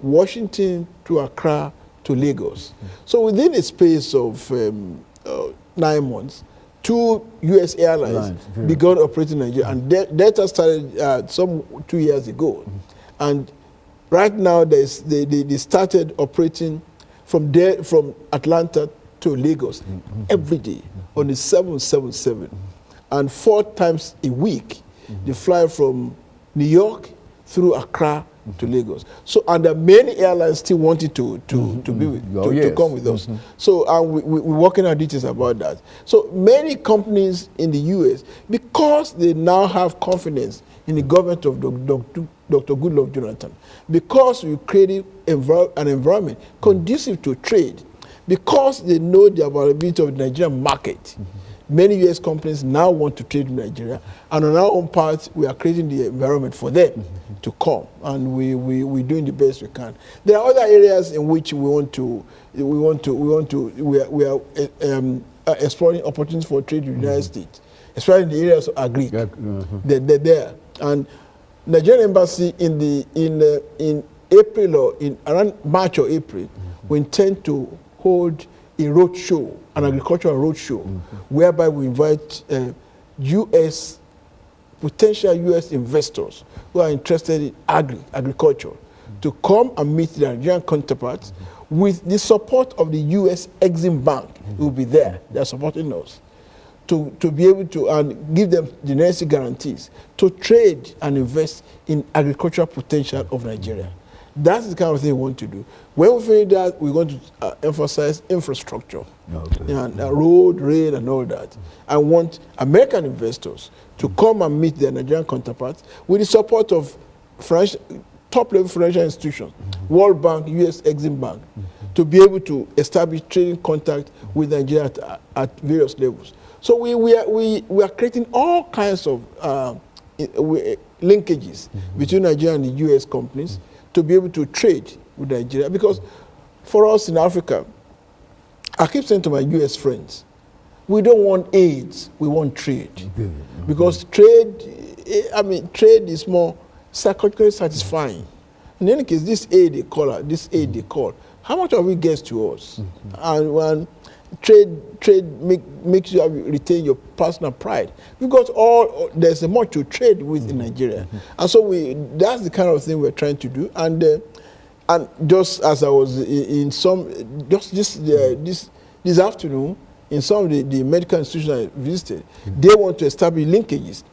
Washington to Accra to Lagos. So within a space of 9 months, 2 U.S. airlines began operating in Nigeria, and Delta started some 2 years ago. And right now, they started operating from Atlanta to Lagos every day on the 777, and 4 times a week they fly from New York through Accra to Lagos. So, and the many airlines still wanted to come with us. So, we're working on details about that. So, many companies in the U.S., because they now have confidence in the government of Dr. Goodluck Jonathan, because we created an environment conducive to trade, because they know the availability of the Nigerian market, many U.S. companies now want to trade in Nigeria, and on our own part, we are creating the environment for them to come, and we're doing the best we can. There are other areas in which we are exploring opportunities for trade in the United States, especially in the areas of agri. They're there, and Nigerian embassy in April or around March or April, we intend to hold a road show, an agricultural road show, whereby we invite potential U.S. investors who are interested in agriculture to come and meet their Nigerian counterparts with the support of the U.S. Exim Bank. Who will be there. They are supporting us to be able to and give them the necessary guarantees to trade and invest in agricultural potential of Nigeria. That's the kind of thing we want to do. When we finish that, we're going to emphasize infrastructure, and road, rail, and all that. I want American investors to come and meet their Nigerian counterparts with the support of top-level financial institutions, World Bank, U.S. Exim Bank, to be able to establish trading contact with Nigeria at various levels. So we are creating all kinds of linkages between Nigeria and the U.S. companies to be able to trade with Nigeria. Because for us in Africa, I keep saying to my U.S. friends, we don't want aids, we want trade. Because trade is more psychologically satisfying. In any case, this aid they call, how much of it gets to us? And when trade makes you retain your personal pride. Because there's a much to trade with in Nigeria. And so that's the kind of thing we're trying to do. And just as I was in this afternoon, in some of the medical institutions I visited, they want to establish linkages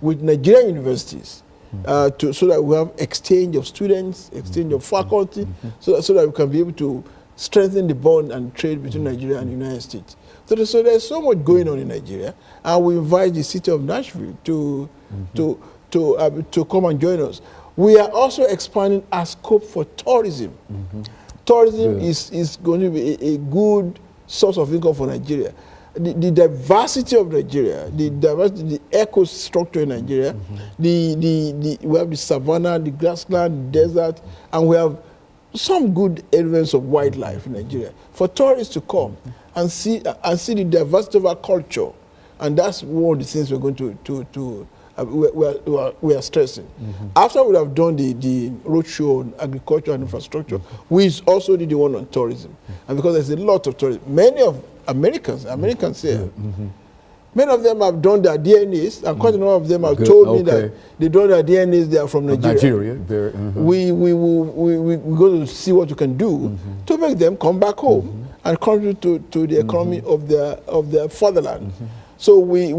with Nigerian universities so that we have exchange of students, exchange of faculty, so that we can be able to strengthen the bond and trade between Nigeria and the United States. So there's so much going on in Nigeria, and we invite the city of Nashville to come and join us. We are also expanding our scope for tourism. Tourism is going to be a good source of income for Nigeria. The diversity of Nigeria, the eco structure in Nigeria, we have the savannah, the grassland, the desert, and we have some good elements of wildlife in Nigeria for tourists to come and see the diversity of our culture, and that's one of the things we're going to we are stressing. After we have done the roadshow on agriculture and infrastructure, we also did the one on tourism, and because there's a lot of tourism, many of Americans here. Many of them have done their DNAs, and quite a number of them have told me that they done their DNAs. They are from Nigeria. We go to see what we can do to make them come back home and contribute to the economy of their fatherland. So we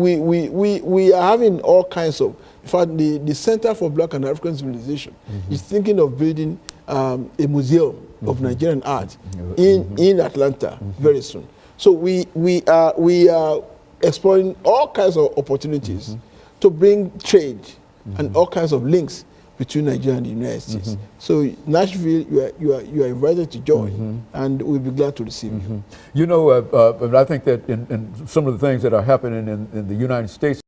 are having all kinds of. In fact, the Center for Black and African Civilization is thinking of building a museum of Nigerian art in Atlanta very soon. So we are exploring all kinds of opportunities to bring trade and all kinds of links between Nigeria and the United States. So Nashville, you are invited to join, and we'll be glad to receive you. You know, I think that in some of the things that are happening in the United States,